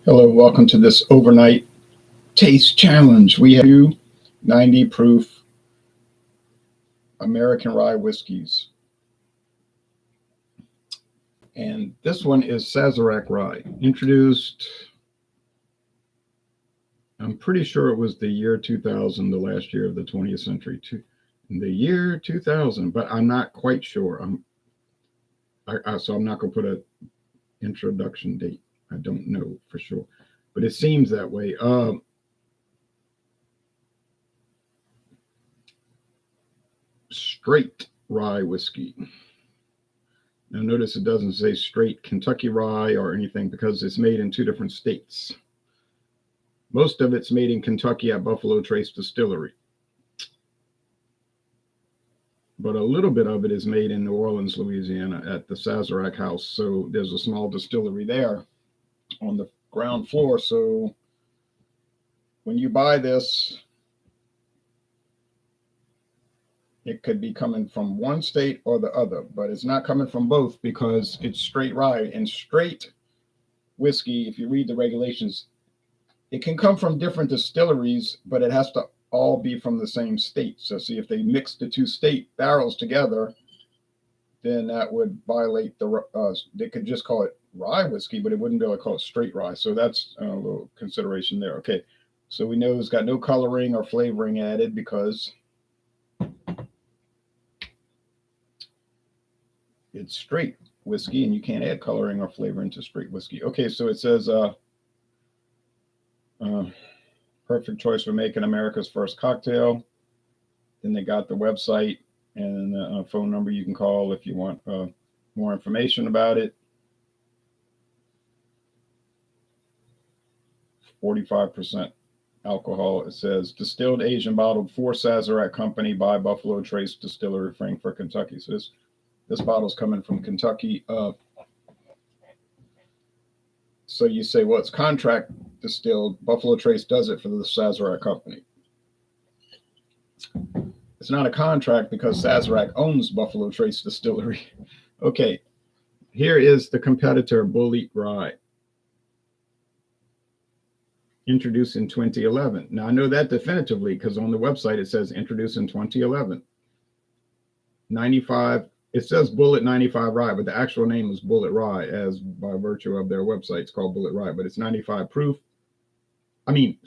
Hello, welcome to this overnight taste challenge. We have two 90 proof American rye whiskeys. And this one is Sazerac Rye, introduced, I'm pretty sure it was the year 2000, the last year of the 20th century, the year 2000, but I'm not quite sure. So I'm not going to put an introduction date. I don't know for sure, but it seems that way. Straight rye whiskey. Now notice it doesn't say straight Kentucky rye or anything because it's made in two different states. Most of it's made in Kentucky at Buffalo Trace Distillery, but a little bit of it is made in New Orleans, Louisiana at the Sazerac House. So there's a small distillery there on the ground floor. So when you buy this, it could be coming from one state or the other, but it's not coming from both because it's straight rye. And straight whiskey, if you read the regulations, it can come from different distilleries, but it has to all be from the same state. So see, if they mix the two state barrels together, then that would violate they could just call it rye whiskey, but it wouldn't be able to call it straight rye. So that's a little consideration there. Okay, so we know it's got no coloring or flavoring added because it's straight whiskey and you can't add coloring or flavor into straight whiskey. Okay, so it says perfect choice for making America's first cocktail. Then they got the website and a phone number you can call if you want more information about it. 45% alcohol. It says distilled, aged, and bottled for Sazerac Company by Buffalo Trace Distillery, Frankfort, Kentucky. So this bottle's coming from Kentucky. So you say, well, it's contract distilled. Buffalo Trace does it for the Sazerac Company. It's not a contract because Sazerac owns Buffalo Trace Distillery. Okay, here is the competitor, Bulleit Rye, introduced in 2011. Now, I know that definitively because on the website it says introduced in 2011. 95, it says Bulleit 95 Rye, but the actual name is Bulleit Rye, as by virtue of their website, it's called Bulleit Rye, but it's 95 proof. 90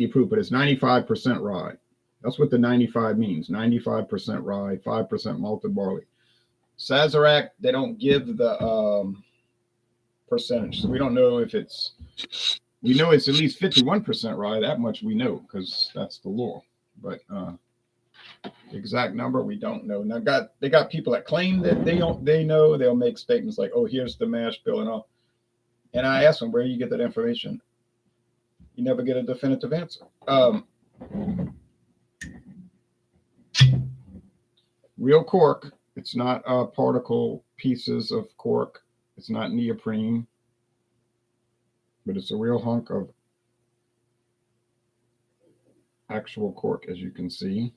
proof, but it's 95% rye. That's what the 95 means. 95% rye, 5% malted barley. Sazerac, they don't give the percentage. So we don't know if we know it's at least 51% rye. That much we know because that's the law. But exact number we don't know. Now they got people that claim that they know. They'll make statements like, oh, here's the mash bill and all. And I ask them, where do you get that information? You never get a definitive answer. Real cork. It's not particle pieces of cork. It's not neoprene, but it's a real hunk of actual cork, as you can see.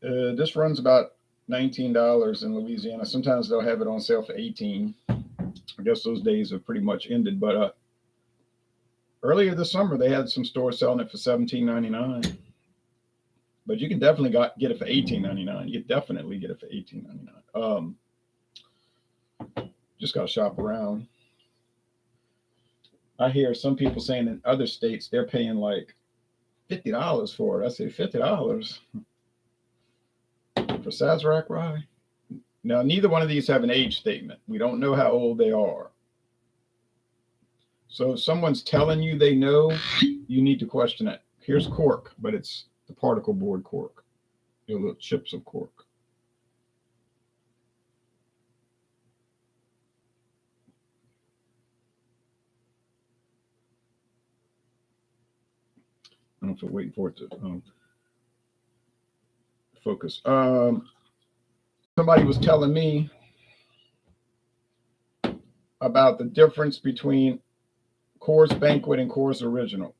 This runs about $19 in Louisiana. Sometimes they'll have it on sale for $18. I guess those days have pretty much ended. But earlier this summer, they had some stores selling it for $17.99. But you can definitely get it for $18.99. You can definitely get it for $18.99. Just got to shop around. I hear some people saying in other states they're paying like $50 for it. I say $50 for Sazerac Rye. Now, neither one of these have an age statement. We don't know how old they are. So if someone's telling you they know, you need to question it. Here's cork, but it's the particle board cork. Little chips of cork. I don't know if I'm waiting for it to focus. Somebody was telling me about the difference between Coors Banquet and Coors Original.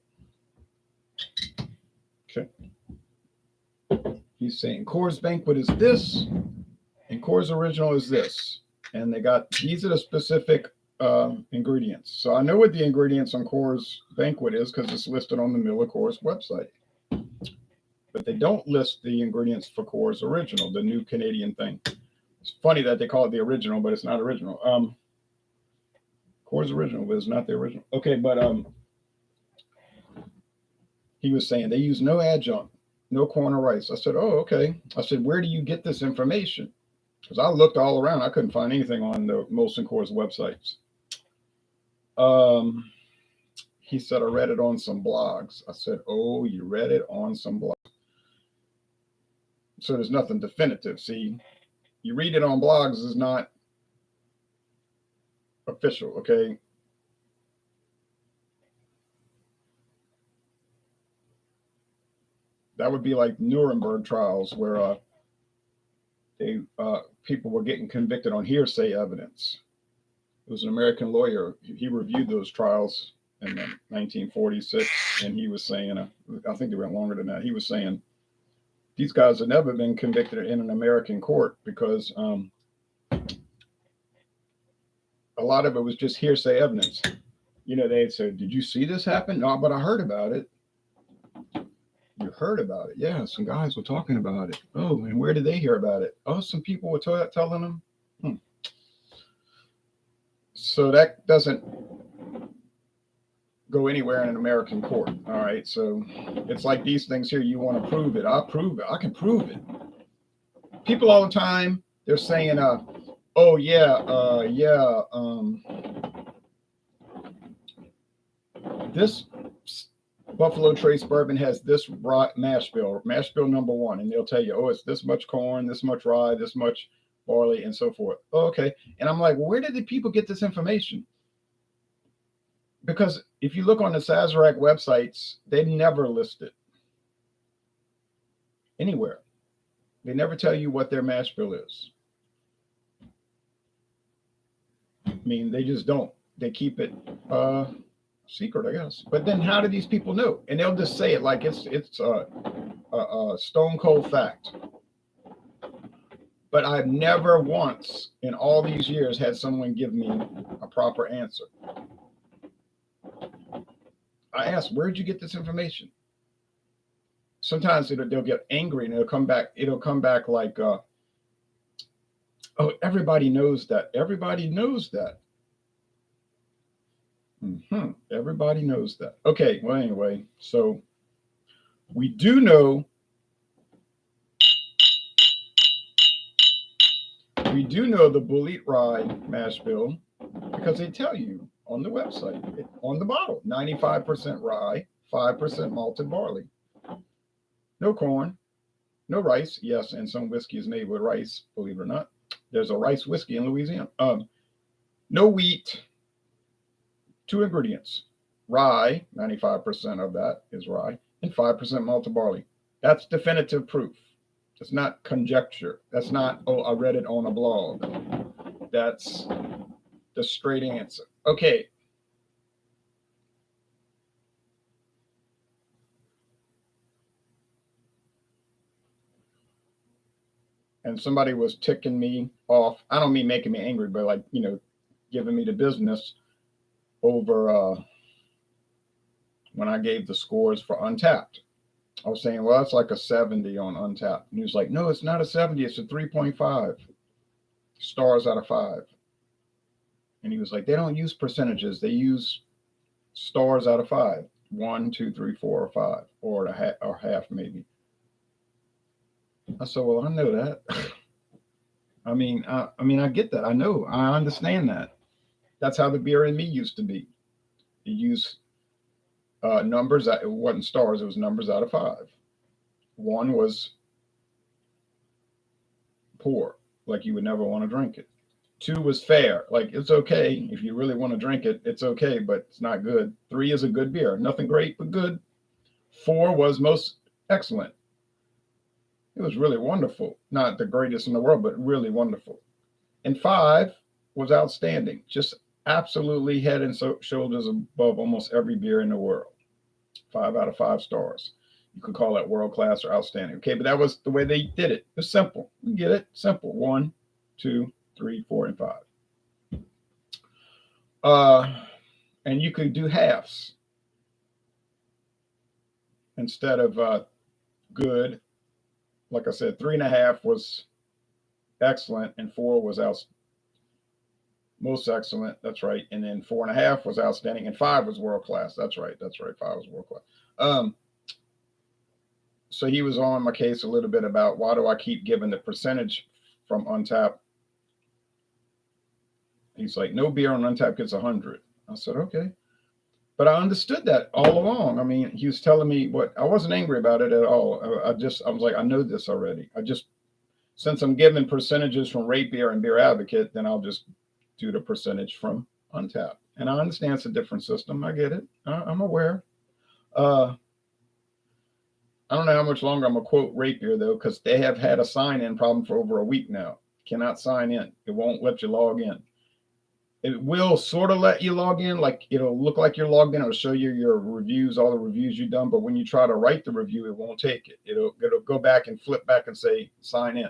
Okay. He's saying Coors Banquet is this, And Coors Original is this. And they got, these are the specific ingredients. So I know what the ingredients on Coors Banquet is because it's listed on the Miller Coors website. But they don't list the ingredients for Coors Original, the new Canadian thing. It's funny that they call it the original, but it's not original. Coors Original, but it's not the original. Okay, but he was saying they use no adjunct, no corn or rice. I said, oh, okay. I said, where do you get this information? Because I looked all around. I couldn't find anything on the Molson Coors websites. He said, I read it on some blogs. I said, oh, you read it on some blogs. So there's nothing definitive. See, you read it on blogs is not official, okay? That would be like Nuremberg trials where people were getting convicted on hearsay evidence. It was an American lawyer. He reviewed those trials in 1946, and he was saying, I think they went longer than that. He was saying, these guys have never been convicted in an American court because a lot of it was just hearsay evidence. You know, they'd say, did you see this happen? No, but I heard about it. You heard about it? Yeah, some guys were talking about it. Oh, and where did they hear about it? Oh, some people were telling them. So that doesn't go anywhere in an American court. All right. So it's like these things here. You want to prove it. I'll prove it. I can prove it. People all the time, they're saying, oh, yeah. This Buffalo Trace bourbon has this mash bill number 1. And they'll tell you, oh, it's this much corn, this much rye, this much barley, and so forth. Oh, okay. And I'm like, where did the people get this information? Because if you look on the Sazerac websites, they never list it anywhere. They never tell you what their mash bill is. I mean, they just don't. They keep it secret, I guess. But then how do these people know? And they'll just say it like it's a stone cold fact. But I've never once in all these years had someone give me a proper answer. I asked, where'd you get this information? Sometimes they'll get angry and it'll come back like, oh, everybody knows that. Everybody knows that. Everybody knows that. Okay, well, anyway, so we do know the Bulleit Rye mash bill because they tell you on the website, on the bottle, 95% rye, 5% malted barley. No corn, no rice. Yes, and some whiskey is made with rice, believe it or not. There's a rice whiskey in Louisiana. No wheat. 2 ingredients. Rye, 95% of that is rye, and 5% malted barley. That's definitive proof. It's not conjecture. That's not, oh, I read it on a blog. That's the straight answer. Okay. And somebody was ticking me off. I don't mean making me angry, but like, giving me the business over when I gave the scores for Untapped. I was saying, well, it's like a 70 on Untapped. And he was like, no, it's not a 70. It's a 3.5 stars out of 5. And he was like, they don't use percentages. They use stars out of 5. 1, 2, 3, 4, or 5, or half maybe. I said, well, I know that. I mean, I get that. I know. I understand that. That's how the beer in me used to be. You use numbers. It wasn't stars. It was numbers out of 5. 1 was poor, like you would never want to drink it. 2 was fair, like it's okay if you really want to drink it. It's okay, but it's not good. 3 is a good beer, nothing great but good. 4 was most excellent. It was really wonderful. Not the greatest in the world, but really wonderful. And 5 was outstanding. Just absolutely head and shoulders above almost every beer in the world. 5 out of 5 stars. You could call that world class or outstanding. Okay, but that was the way they did it. It's simple. You get it? Simple. 1, 2, 3, 4, and 5. And you could do halves instead of good. Like I said, 3.5 was excellent, and 4 was most excellent. That's right. And then 4.5 was outstanding, and 5 was world class. That's right. 5 was world class. So he was on my case a little bit about why do I keep giving the percentage from Untapped. He's like, no beer on Untapped gets 100. I said, okay. But I understood that all along. I mean, he was telling me what, I wasn't angry about it at all. I was like, I know this already. Since I'm giving percentages from Rate Beer and Beer Advocate, then I'll just do the percentage from Untapped. And I understand it's a different system. I get it. I'm aware. I don't know how much longer I'm going to quote Rate Beer, though, because they have had a sign-in problem for over a week now. Cannot sign in. It won't let you log in. It will sort of let you log in, like it'll look like you're logged in. It'll show you your reviews, all the reviews you've done. But when you try to write the review, it won't take it. It'll go back and flip back and say, sign in.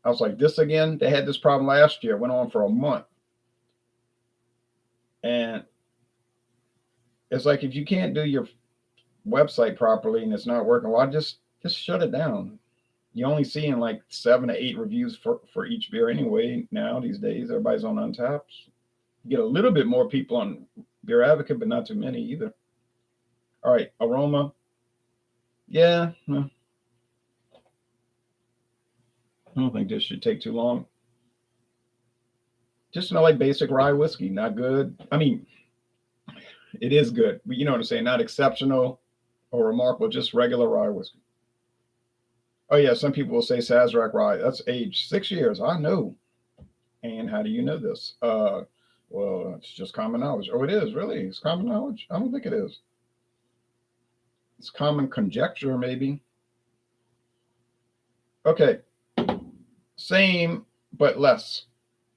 I was like, this again? They had this problem last year. It went on for a month. And it's like, if you can't do your website properly and it's not working, well, just shut it down. You're only seeing like 7 to 8 reviews for each beer anyway. Now these days, everybody's on Untapped. You get a little bit more people on Beer Advocate, but not too many either. All right, aroma. Yeah, no. I don't think this should take too long. Just smell like basic rye whiskey. Not good. I mean, it is good, but you know what I'm saying? Not exceptional or remarkable, just regular rye whiskey. Oh, yeah, some people will say Sazerac Rye. That's aged 6 years. I know. And how do you know this? Well, it's just common knowledge. Oh, it is, really? It's common knowledge? I don't think it is. It's common conjecture, maybe. Okay. Same, but less.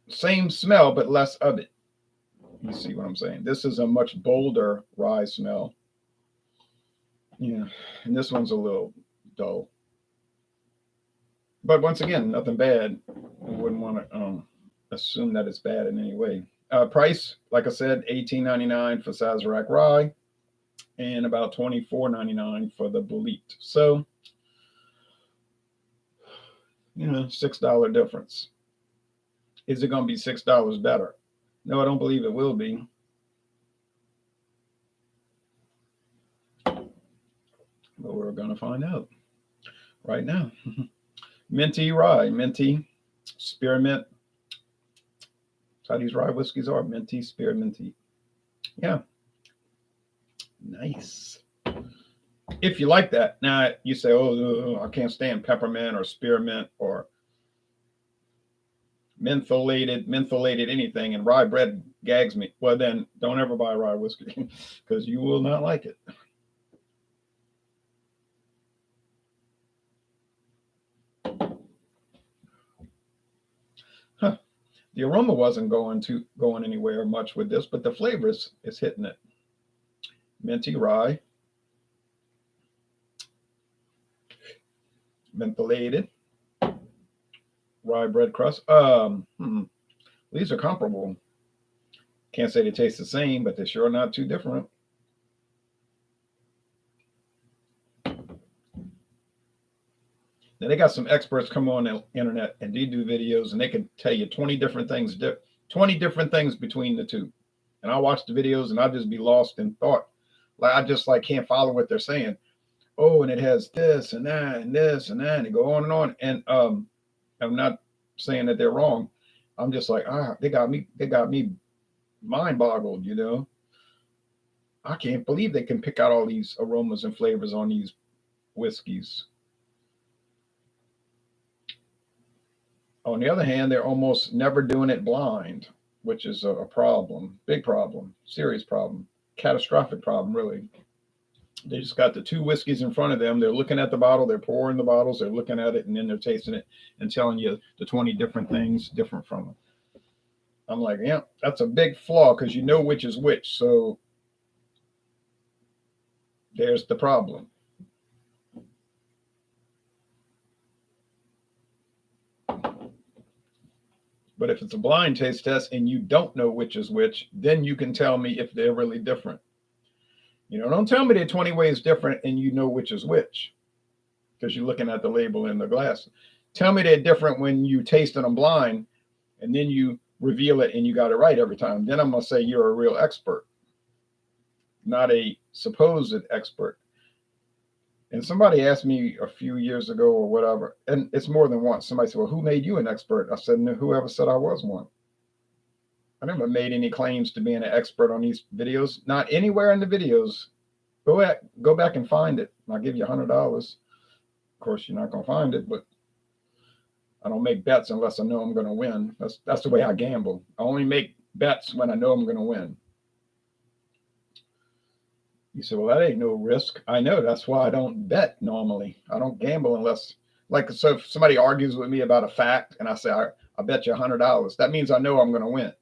Same smell, but less of it. You see what I'm saying? This is a much bolder rye smell. Yeah, and this one's a little dull. But once again, nothing bad. I wouldn't want to assume that it's bad in any way. Price, like I said, $18.99 for Sazerac Rye and about $24.99 for the Bulleit. So, $6 difference. Is it going to be $6 better? No, I don't believe it will be. But we're going to find out right now. Minty Rye, minty, spearmint. That's how these rye whiskeys are, minty, spearminty. Yeah, nice. If you like that. Now you say, oh, I can't stand peppermint or spearmint or mentholated anything, and rye bread gags me. Well, then don't ever buy rye whiskey because you will not like it. Huh. The aroma wasn't going anywhere much with this, but the flavor is hitting it. Minty rye, mentholated, rye bread crust. These are comparable. Can't say they taste the same, but they're sure not too different. Now they got some experts come on the internet and they do videos and they can tell you 20 different things between the two. And I watch the videos and I'll just be lost in thought. Like I just can't follow what they're saying. Oh, and it has this and that and this and that, and they go on and on. And I'm not saying that they're wrong. I'm just like, they got me mind boggled, I can't believe they can pick out all these aromas and flavors on these whiskeys. On the other hand, they're almost never doing it blind, which is a problem, big problem, serious problem, catastrophic problem, really. They just got the two whiskeys in front of them. They're looking at the bottle, they're pouring the bottles, they're looking at it, and then they're tasting it and telling you the 20 different things different from them. I'm like, yeah, that's a big flaw because you know which is which. So there's the problem. But if it's a blind taste test and you don't know which is which, then you can tell me if they're really different. Don't tell me they're 20 ways different and you know which is which because you're looking at the label in the glass. Tell me they're different when you tasted them blind and then you reveal it and you got it right every time. Then I'm going to say you're a real expert, not a supposed expert. And somebody asked me a few years ago or whatever, and it's more than once. Somebody said, well, who made you an expert? I said, no, whoever said I was one. I never made any claims to being an expert on these videos. Not anywhere in the videos. Go back and find it. I'll give you $100. Of course, you're not going to find it, but I don't make bets unless I know I'm going to win. That's the way I gamble. I only make bets when I know I'm going to win. You say, well, that ain't no risk. I know. That's why I don't bet normally. I don't gamble unless, so if somebody argues with me about a fact and I say, I bet you $100, that means I know I'm going to win.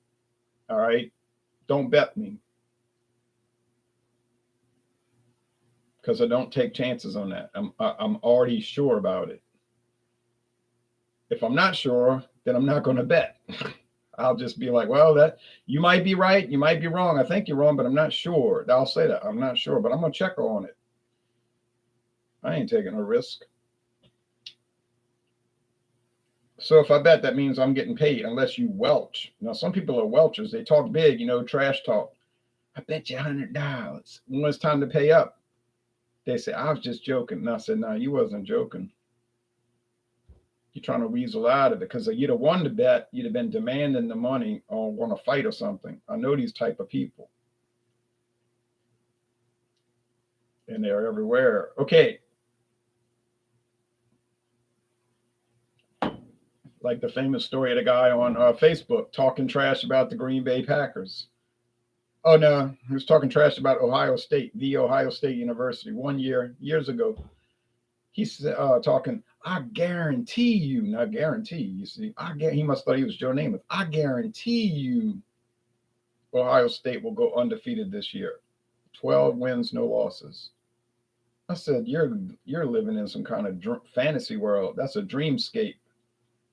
All right. Don't bet me. Because I don't take chances on that. I'm already sure about it. If I'm not sure, then I'm not going to bet. I'll just be like, well, that you might be right, you might be wrong. I think you're wrong, but I'm not sure. I'll say that. I'm not sure, but I'm going to check on it. I ain't taking a risk. So if I bet, that means I'm getting paid unless you welch. Now, some people are welchers. They talk big, trash talk. I bet you $100. When it's time to pay up, they say, I was just joking. And I said, no, you wasn't joking. You're trying to weasel out of it because you'd have won the bet. You'd have been demanding the money or want to fight or something. I know these type of people. And they're everywhere. Okay. Like the famous story of the guy on Facebook talking trash about the Green Bay Packers. Oh, no. He was talking trash about Ohio State, the Ohio State University years ago. He's talking, I guarantee you, not guarantee, you see, he must thought he was Joe Namath. I guarantee you Ohio State will go undefeated this year. 12 wins, no losses. I said, you're living in some kind of fantasy world. That's a dreamscape.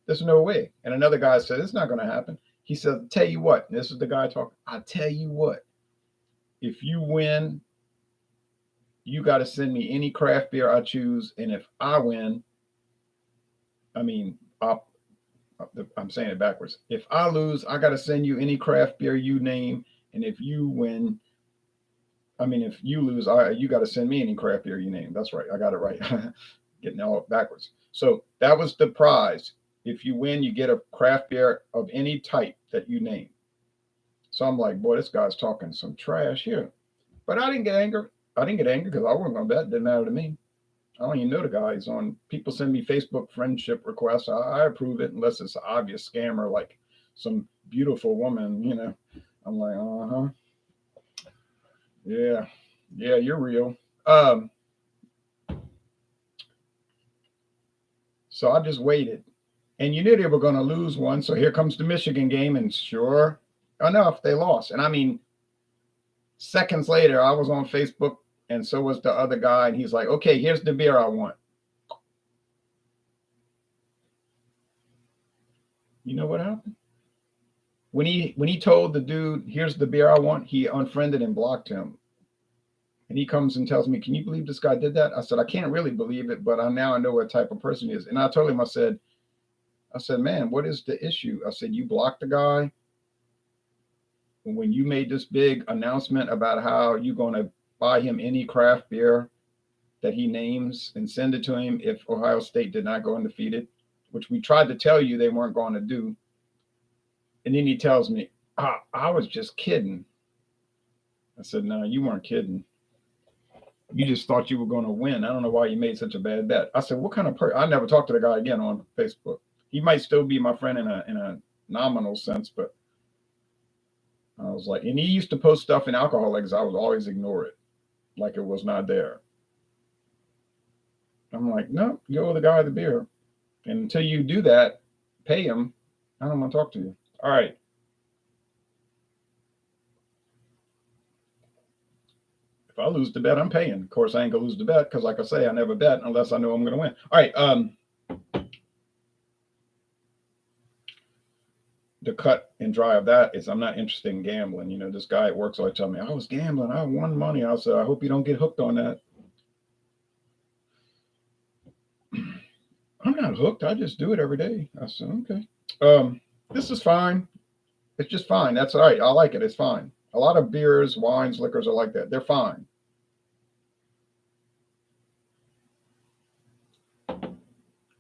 There's no way. And another guy said, it's not going to happen. He said, tell you what, this is the guy talking, I tell you what, if you win, you got to send me any craft beer I choose. And if I win, I'm saying it backwards. If I lose, I got to send you any craft beer you name. And if you win, if you lose, you got to send me any craft beer you name. That's right. I got it right. Getting all backwards. So that was the prize. If you win, you get a craft beer of any type that you name. So I'm like, boy, this guy's talking some trash here. But I didn't get angry. Because I wasn't going to bet. It didn't matter to me. I don't even know the guy. He's on. People send me Facebook friendship requests. I approve it unless it's an obvious scammer like some beautiful woman, I'm like, uh-huh. Yeah, you're real. So I just waited. And you knew they were going to lose one. So here comes the Michigan game. And sure enough, they lost. And seconds later, I was on Facebook. And so was the other guy. And he's like, okay, here's the beer I want. You know what happened? When he told the dude, here's the beer I want, he unfriended and blocked him. And he comes and tells me, can you believe this guy did that? I said, I can't really believe it, but now I know what type of person he is. And I told him, I said, man, what is the issue? I said, you blocked the guy when you made this big announcement about how you're going to buy him any craft beer that he names and send it to him if Ohio State did not go undefeated, which we tried to tell you they weren't going to do. And then he tells me, I was just kidding. I said, no, you weren't kidding. You just thought you were going to win. I don't know why you made such a bad bet. I said, what kind of person? I never talked to the guy again on Facebook. He might still be my friend in a nominal sense, but I was like, and he used to post stuff in Alcoholics. I would always ignore it like it was not there. I'm like, no, you owe the guy the beer. And until you do that, pay him. I don't want to talk to you. All right. If I lose the bet, I'm paying. Of course, I ain't going to lose the bet because, like I say, I never bet unless I know I'm going to win. All right. the cut and dry of that is I'm not interested in gambling. You know, this guy at work always tell me I was gambling, I won money. I said, I hope you don't get hooked on that. I'm not hooked. I just do it every day. I said, okay. This is fine. It's just fine. That's all right. I like it. It's fine. A lot of beers, wines, liquors are like that. They're fine.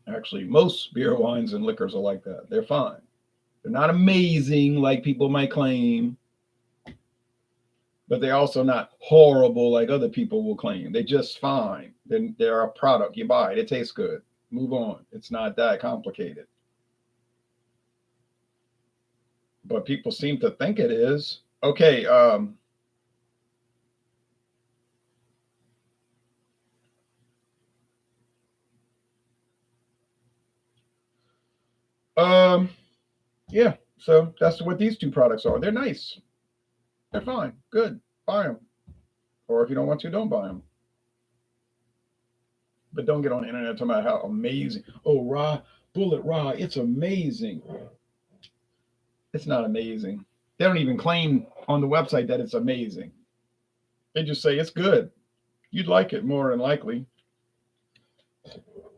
Actually, most beer, wines, and liquors are like that. They're fine. They're not amazing like people might claim, but they're also not horrible like other people will claim. They're just fine. Then they're a product. You buy it. It tastes good. Move on. It's not that complicated. But people seem to think it is. Okay. Yeah. So that's what these two products are. They're nice. They're fine. Good. Buy them. Or if you don't want to, don't buy them. But don't get on the internet talking about how amazing. Oh, Rye, Bulleit Rye, it's amazing. It's not amazing. They don't even claim on the website that it's amazing. They just say it's good. You'd like it more than likely.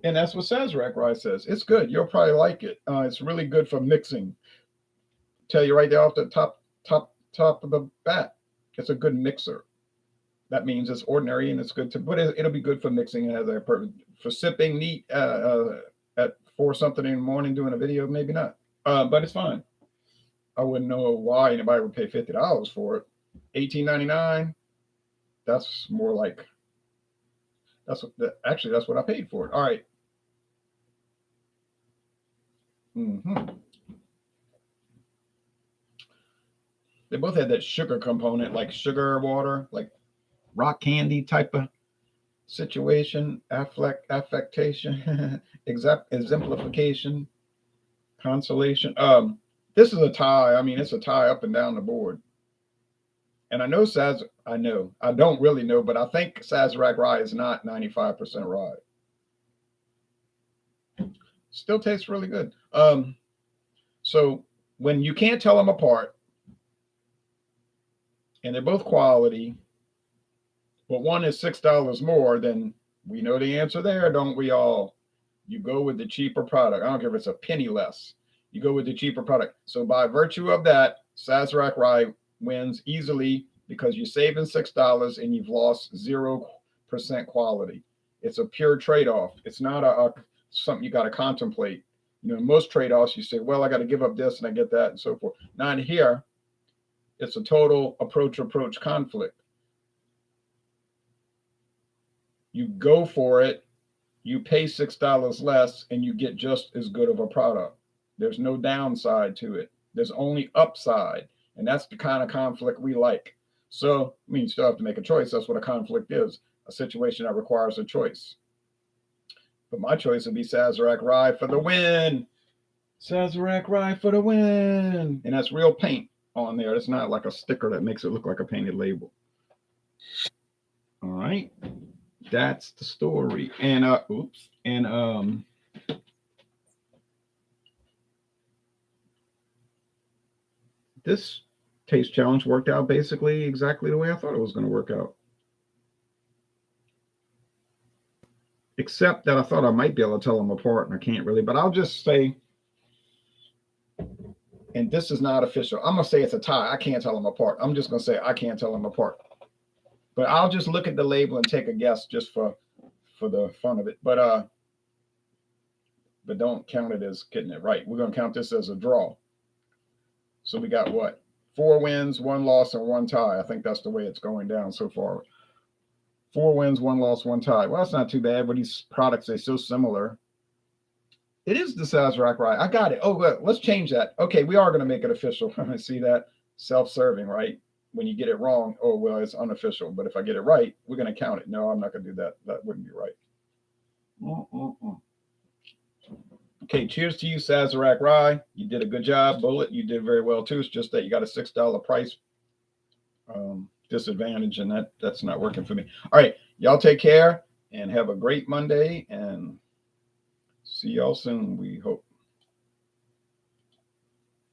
And that's what Sazerac Rye says. It's good. You'll probably like it. It's really good for mixing. Tell you right there off the top of the bat. It's a good mixer. That means it's ordinary and it's good to, but it'll be good for mixing. It has a purpose for sipping neat at 4 something in the morning doing a video. Maybe not, but it's fine. I wouldn't know why anybody would pay $50 for it. $18.99. That's more like that's what I paid for it. All right. Mm-hmm. They both had that sugar component, like sugar water, like rock candy type of situation, affectation, exemplification, consolation. This is a tie. I mean, it's a tie up and down the board. And I know I don't really know, but I think Sazerac Rye is not 95% rye. Still tastes really good. So when you can't tell them apart, and they're both quality, but one is $6 more, then we know the answer there, don't we all? You go with the cheaper product. I don't care if it's a penny less. You go with the cheaper product. So by virtue of that, Sazerac Rye wins easily because you're saving $6 and you've lost 0% quality. It's a pure trade-off. It's not a something you got to contemplate. You know, most trade-offs you say, well, I got to give up this and I get that and so forth. Not here. It's a total approach conflict. You go for it, you pay $6 less, and you get just as good of a product. There's no downside to it. There's only upside. And that's the kind of conflict we like. So, I mean, you still have to make a choice. That's what a conflict is, a situation that requires a choice. But my choice would be Sazerac Rye for the win. Sazerac Rye for the win. And that's real paint on there. It's not like a sticker that makes it look like a painted label. All right. That's the story. And this taste challenge worked out basically exactly the way I thought it was going to work out. Except that I thought I might be able to tell them apart, and I can't really. But I'll just say, and this is not official, I'm going to say it's a tie. I can't tell them apart. I'm just going to say I can't tell them apart. But I'll just look at the label and take a guess just for the fun of it. But don't count it as getting it right. We're going to count this as a draw. So we got what? 4 wins, 1 loss, and 1 tie. I think that's the way it's going down so far. 4 wins, 1 loss, 1 tie. Well, that's not too bad, but these products, they're so similar. It is the Sazerac Rye. I got it. Oh, well, let's change that. Okay, we are going to make it official. See that? Self-serving, right? When you get it wrong, oh, well, it's unofficial. But if I get it right, we're going to count it. No, I'm not going to do that. That wouldn't be right. Okay, cheers to you, Sazerac Rye. You did a good job. Bulleit, you did very well, too. It's just that you got a $6 price disadvantage, and that's not working for me. All right, y'all take care and have a great Monday, and see y'all soon, we hope.